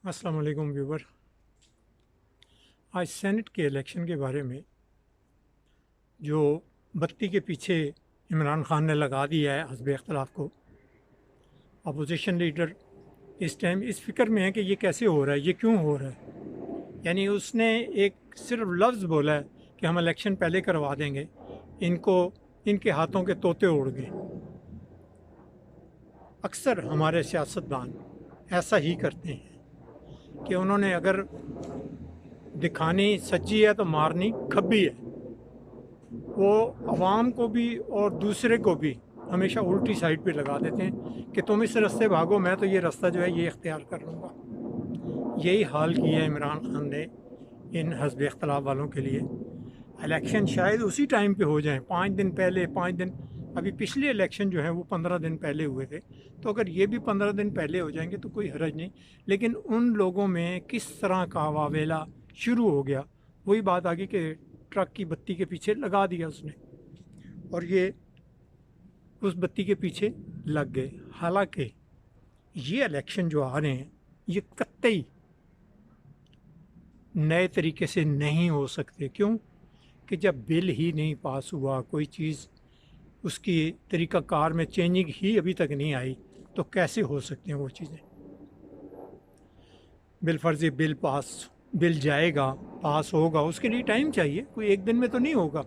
अस्सलाम वालेकुम व्यूवर। आज सेनेट के इलेक्शन के बारे में जो बत्ती के पीछे इमरान खान ने लगा दिया है हस्ब इख्तलाफ को, अपोजिशन लीडर इस टाइम इस फिक्र में है कि ये कैसे हो रहा है, ये क्यों हो रहा है। यानी उसने एक सिर्फ लफ्ज़ बोला है कि हम इलेक्शन पहले करवा देंगे, इनको इनके हाथों के तोते उड़ गए। अक्सर हमारे सियासतदान ऐसा ही करते हैं कि उन्होंने अगर दिखानी सच्ची है तो मारनी खब्बी है। वो आवाम को भी और दूसरे को भी हमेशा उल्टी साइड पे लगा देते हैं कि तुम इस रास्ते भागो, मैं तो ये रास्ता जो है ये इख्तियार कर लूँगा। यही हाल किया है इमरान खान ने इन हस्ब इख्तलाफ वालों के लिए। इलेक्शन शायद उसी टाइम पे हो जाएं, 5 दिन पहले, 5 दिन अभी पिछले इलेक्शन जो है वो 15 दिन पहले हुए थे, तो अगर ये भी 15 दिन पहले हो जाएंगे तो कोई हरज नहीं। लेकिन उन लोगों में किस तरह का वावेला शुरू हो गया, वही बात आ गई कि ट्रक की बत्ती के पीछे लगा दिया उसने, और ये उस बत्ती के पीछे लग गए। हालांकि ये इलेक्शन जो आ रहे हैं ये कतई नए तरीके से नहीं हो सकते। क्यों? कि जब बिल ही नहीं पास हुआ, कोई चीज़ उसकी तरीक़ाकार में चेंजिंग ही अभी तक नहीं आई, तो कैसे हो सकती हैं वो चीज़ें। बिलफर्जी बिल जाएगा, पास होगा, उसके लिए टाइम चाहिए, कोई एक दिन में तो नहीं होगा।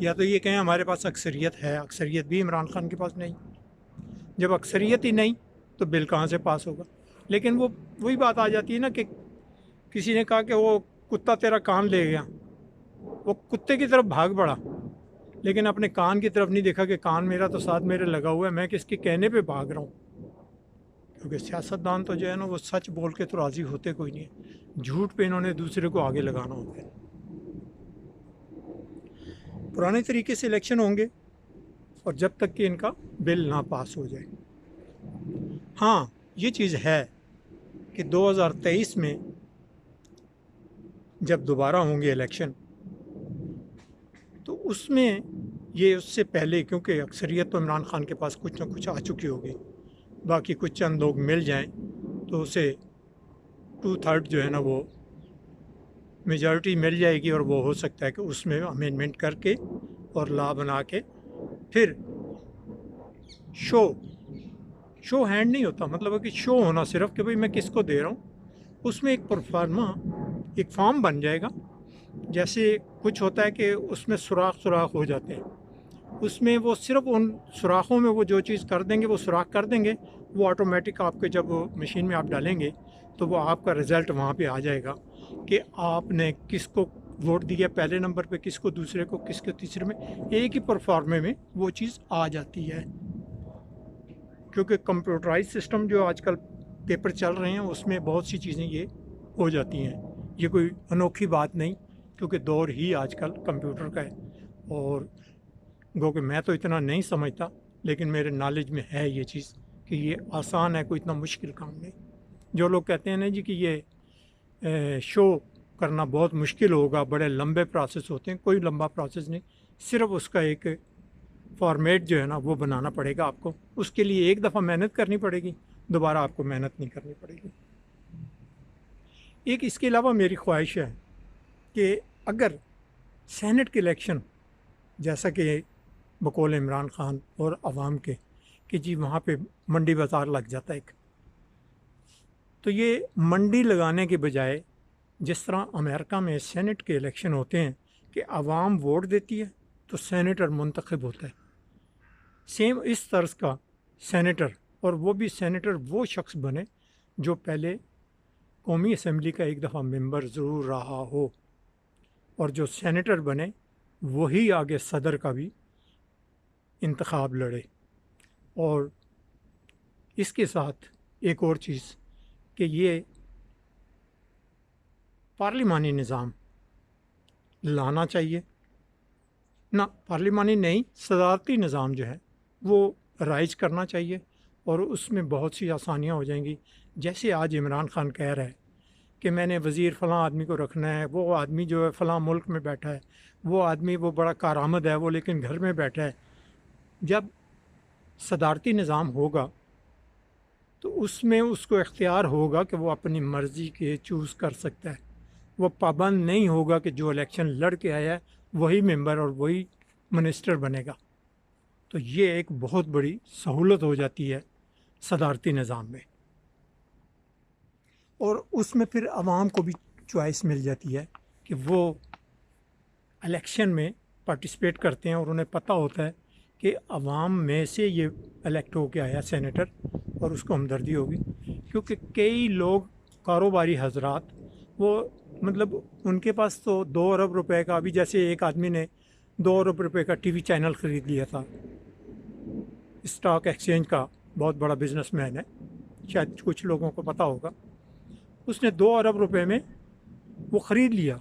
या तो ये कहें हमारे पास अक्सरियत है, अक्सरियत भी इमरान खान के पास नहीं। जब अक्सरियत ही नहीं तो बिल कहाँ से पास होगा। लेकिन वो वही बात आ जाती है ना कि किसी ने कहा कि वो कुत्ता तेरा कान ले गया, वो कुत्ते की तरफ भाग पड़ा, लेकिन अपने कान की तरफ नहीं देखा कि कान मेरा तो साथ मेरे लगा हुआ है, मैं किसके कहने पे भाग रहा हूँ। क्योंकि सियासतदान तो जो है ना वो सच बोल के तो राज़ी होते कोई नहीं है, झूठ पे इन्होंने दूसरे को आगे लगाना होता है। पुराने तरीके से इलेक्शन होंगे और जब तक कि इनका बिल ना पास हो जाए। हाँ, ये चीज़ है कि 2023 में जब दोबारा होंगे इलेक्शन तो उसमें ये उससे पहले, क्योंकि अक्सरियत तो इमरान खान के पास कुछ ना कुछ आ चुकी होगी, बाकी कुछ चंद लोग मिल जाएं तो उसे 2/3 जो है ना वो मेजॉरिटी मिल जाएगी, और वो हो सकता है कि उसमें अमेंडमेंट करके और लॉ बना के फिर शो हैंड नहीं होता, मतलब है कि शो होना सिर्फ कि भाई मैं किसको दे रहा हूँ, उसमें एक परफार्मा एक फॉर्म बन जाएगा। जैसे कुछ होता है कि उसमें सुराख हो जाते हैं, उसमें वो सिर्फ उन सुराखों में वो जो चीज़ कर देंगे, वो सुराख कर देंगे, वो ऑटोमेटिक आपके जब मशीन में आप डालेंगे तो वो आपका रिज़ल्ट वहाँ पे आ जाएगा कि आपने किसको वोट दिया पहले नंबर पे, किसको दूसरे को, किसको तीसरे में। एक ही परफॉर्मे में वो चीज़ आ जाती है। क्योंकि कंप्यूटराइज सिस्टम जो आजकल पेपर चल रहे हैं उसमें बहुत सी चीज़ें ये हो जाती हैं। ये कोई अनोखी बात नहीं, क्योंकि दौर ही आजकल कंप्यूटर का है। और गो कि मैं तो इतना नहीं समझता, लेकिन मेरे नॉलेज में है ये चीज़ कि ये आसान है, कोई इतना मुश्किल काम नहीं। जो लोग कहते हैं ना जी कि ये शो करना बहुत मुश्किल होगा, बड़े लंबे प्रोसेस होते हैं, कोई लंबा प्रोसेस नहीं। सिर्फ उसका एक फॉर्मेट जो है ना वो बनाना पड़ेगा आपको, उसके लिए एक दफ़ा मेहनत करनी पड़ेगी, दोबारा आपको मेहनत नहीं करनी पड़ेगी। एक इसके अलावा मेरी ख्वाहिश है कि अगर सेनेट के इलेक्शन, जैसा कि बकौल इमरान खान और आवाम के कि जी वहाँ पे मंडी बाज़ार लग जाता है एक, तो ये मंडी लगाने के बजाय जिस तरह अमेरिका में सेनेट के इलेक्शन होते हैं कि आवाम वोट देती है तो सेनेटर मुंतखब होता है, सेम इस तर्ज का सेनेटर, और वो भी सेनेटर वो शख्स बने जो पहले कौमी असम्बली का एक दफ़ा मेंबर ज़रूर रहा हो, और जो सेनेटर बने वही आगे सदर का भी इंतखाब लड़े। और इसके साथ एक और चीज़ कि ये पार्लिमानी निज़ाम लाना चाहिए ना, पार्लिमानी नहीं, सदारती निज़ाम जो है वो राइज करना चाहिए, और उसमें बहुत सी आसानियाँ हो जाएंगी। जैसे आज इमरान खान कह रहा है कि मैंने वज़ीर फ़लाँ आदमी को रखना है, वो आदमी जो है फ़लाँ मुल्क में बैठा है, वो आदमी वो बड़ा कारआमद है, वो लेकिन घर में बैठा है। जब सदारती निज़ाम होगा تو اس میں اس کو اختیار ہوگا کہ وہ اپنی مرضی کے چوز کر سکتا ہے. وہ پابند نہیں ہوگا کہ جو الیکشن لڑ کے آیا ہے وہی ممبر اور وہی منسٹر بنے گا. تو یہ ایک بہت بڑی سہولت ہو جاتی ہے صدارتی نظام میں. اور اس میں پھر عوام کو بھی چوائس مل جاتی ہے کہ وہ الیکشن میں پارٹیسپیٹ کرتے ہیں اور انہیں پتہ ہوتا ہے کہ عوام میں سے یہ الیکٹ ہو کے آیا سینیٹر اور اس کو ہمدردی ہوگی. کیونکہ کئی لوگ کاروباری حضرات وہ مطلب ان کے پاس تو 2 ارب روپے کا، ابھی جیسے ایک آدمی نے 2 ارب روپے کا ٹی وی چینل خرید لیا تھا، اسٹاک ایکسچینج کا بہت بڑا بزنس مین ہے، شاید کچھ لوگوں کو پتہ ہوگا. اس نے 2 ارب روپے میں وہ خرید لیا.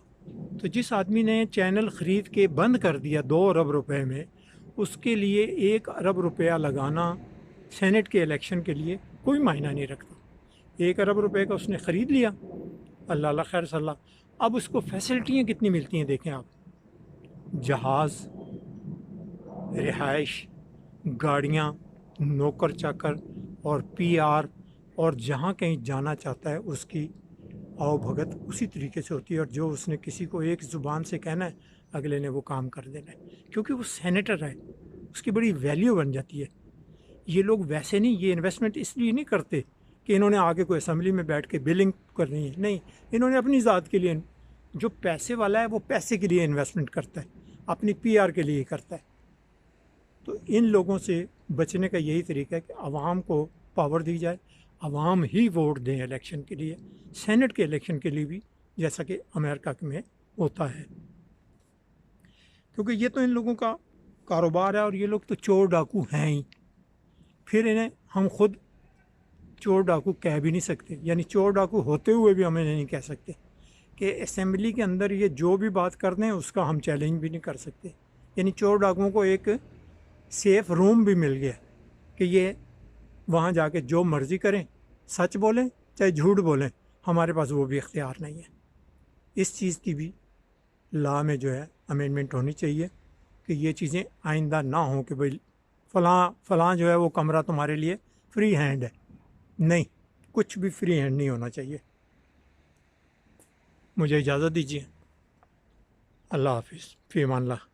تو جس آدمی نے چینل خرید کے بند کر دیا 2 ارب روپے میں، اس کے لیے 1 ارب روپیہ لگانا سینٹ کے الیکشن کے لیے کوئی معنی نہیں رکھتا. 1 ارب روپے کا اس نے خرید لیا، اللہ اللہ خیر صلی اللہ. اب اس کو فیسلٹیاں کتنی ملتی ہیں دیکھیں آپ، جہاز، رہائش، گاڑیاں، نوکر چاکر اور پی آر، اور جہاں کہیں جانا چاہتا ہے اس کی آؤ بھگت اسی طریقے سے ہوتی ہے. اور جو اس نے کسی کو ایک زبان سے کہنا ہے اگلے نے وہ کام کر دینا ہے، کیونکہ وہ سینیٹر ہے، اس کی بڑی ویلیو بن جاتی ہے. یہ لوگ ویسے نہیں، یہ انویسٹمنٹ اس لیے نہیں کرتے کہ انہوں نے آگے کوئی اسمبلی میں بیٹھ کے بلنگ کرنی ہے، نہیں، انہوں نے اپنی ذات کے لیے، جو پیسے والا ہے وہ پیسے کے لیے انویسٹمنٹ کرتا ہے، اپنی پی آر کے لیے کرتا ہے. تو ان لوگوں سے بچنے کا یہی طریقہ ہے کہ عوام کو پاور دی جائے، عوام ہی ووٹ دیں الیکشن کے لیے، سینٹ کے الیکشن کے لیے بھی، جیسا کہ امریکہ میں ہوتا ہے. کیونکہ یہ تو ان لوگوں کا کاروبار ہے اور یہ لوگ تو چور ڈاکو ہیں ہی. پھر انہیں ہم خود چور ڈاکو کہہ بھی نہیں سکتے، یعنی چور ڈاکو ہوتے ہوئے بھی ہمیں نہیں کہہ سکتے کہ اسمبلی کے اندر یہ جو بھی بات کر دیں اس کا ہم چیلنج بھی نہیں کر سکتے. یعنی چور ڈاکوؤں کو ایک سیف روم بھی مل گیا کہ یہ وہاں جا کے جو مرضی کریں، سچ بولیں چاہے جھوٹ بولیں، ہمارے پاس وہ بھی اختیار نہیں ہے. اس چیز کی بھی لا میں جو ہے امینڈمنٹ ہونی چاہیے کہ یہ چیزیں آئندہ نہ ہوں کہ بھئی فلاں جو ہے وہ کمرہ تمہارے لیے فری ہینڈ ہے. نہیں، کچھ بھی فری ہینڈ نہیں ہونا چاہیے. مجھے اجازت دیجیے. اللہ حافظ، فی امان اللہ.